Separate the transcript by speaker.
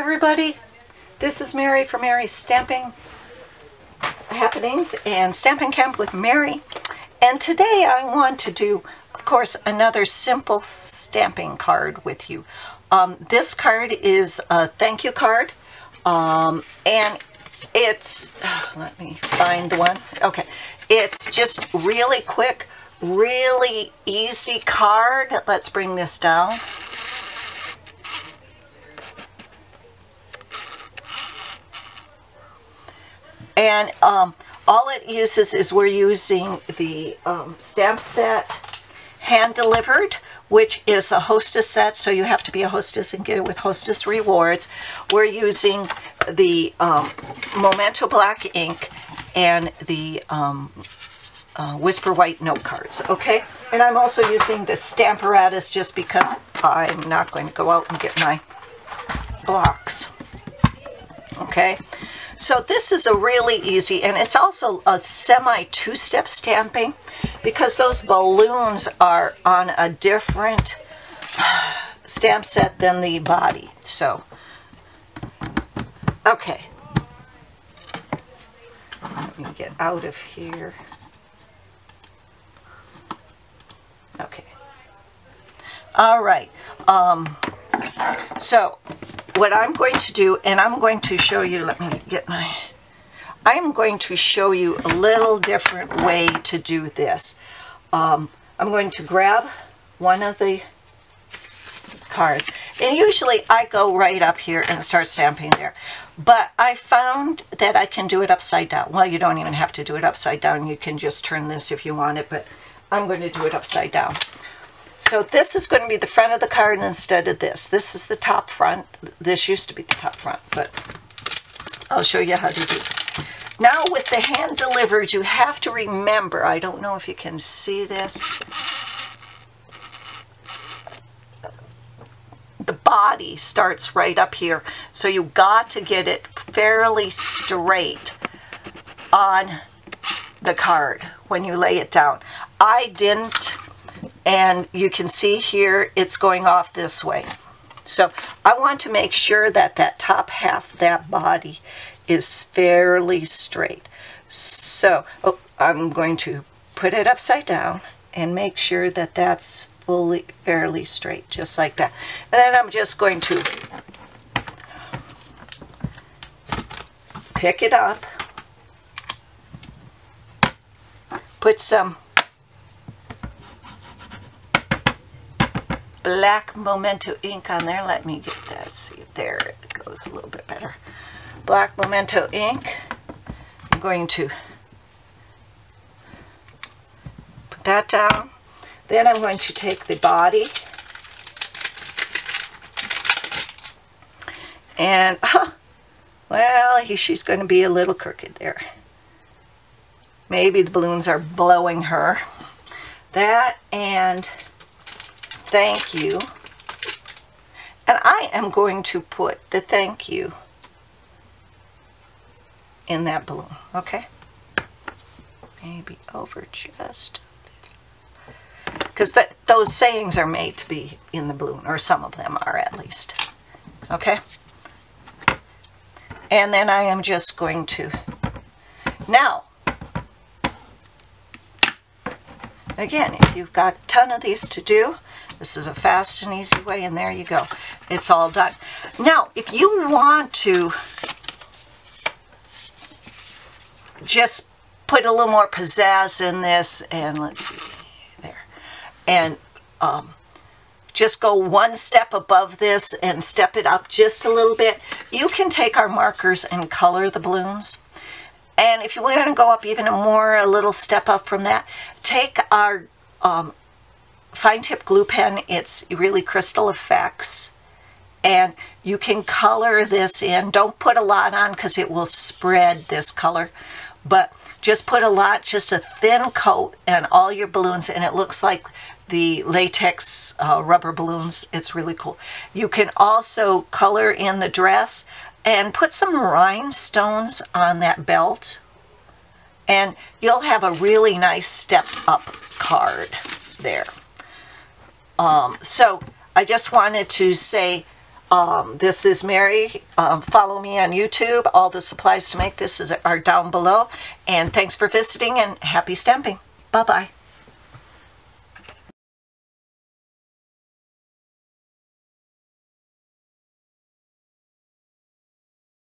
Speaker 1: everybody, this is Mary from Mary's Stamping Happenings and Stampin' Camp with Mary. And today I want to do, of course, another simple stamping card with you. This card is a thank you card, and it's, let me find the one. Okay, it's just really quick, really easy card. Let's bring this down. And all it uses is we're using the stamp set hand delivered, which is a hostess set, so you have to be a hostess and get it with hostess rewards. We're using the Memento black ink and the Whisper white note cards, okay? And I'm also using the Stamparatus just because I'm not going to go out and get my blocks, okay? So this is a really easy, and it's also a semi two-step stamping because those balloons are on a different stamp set than the body. So, okay. Let me get out of here. Okay. All right. So what I'm going to do, and I'm going to show you, I'm going to show you a little different way to do this. I'm going to grab one of the cards, and usually I go right up here and start stamping there. But I found that I can do it upside down. Well, you don't even have to do it upside down. You can just turn this if you want it, but I'm going to do it upside down. So this is going to be the front of the card instead of this. This is the top front. This used to be the top front, but I'll show you how to do it. Now with the hand delivered, you have to remember, I don't know if you can see this, the body starts right up here. So you got to get it fairly straight on the card when you lay it down. I didn't. And you can see here it's going off this way. So I want to make sure that that top half, that body, is fairly straight. So I'm going to put it upside down and make sure that that's fairly straight, just like that. And then I'm just going to pick it up, put some black Memento ink on there. Let me get that. See if there it goes a little bit better. Black Memento ink. I'm going to put that down. Then I'm going to take the body and well, she's going to be a little crooked there. Maybe the balloons are blowing her. That and thank you, and I am going to put the thank you in that balloon, okay? Maybe over just a little, because those sayings are made to be in the balloon, or some of them are at least, okay? And then I am just going to, now, again, if you've got a ton of these to do, this is a fast and easy way, and there you go. It's all done. Now, if you want to just put a little more pizzazz in this, and let's see, there, and just go one step above this and step it up just a little bit, you can take our markers and color the balloons. And if you want to go up even a little step up from that, take our fine tip glue pen. It's really Crystal Effects, and you can color this in. Don't put a lot on because it will spread this color, but just put a lot, just a thin coat on all your balloons, and it looks like the latex rubber balloons. It's really cool. You can also color in the dress and put some rhinestones on that belt, and you'll have a really nice stepped up card there. So I just wanted to say This is Mary. Follow me on YouTube. All the supplies to make this are down below. And thanks for visiting and happy stamping. Bye-bye.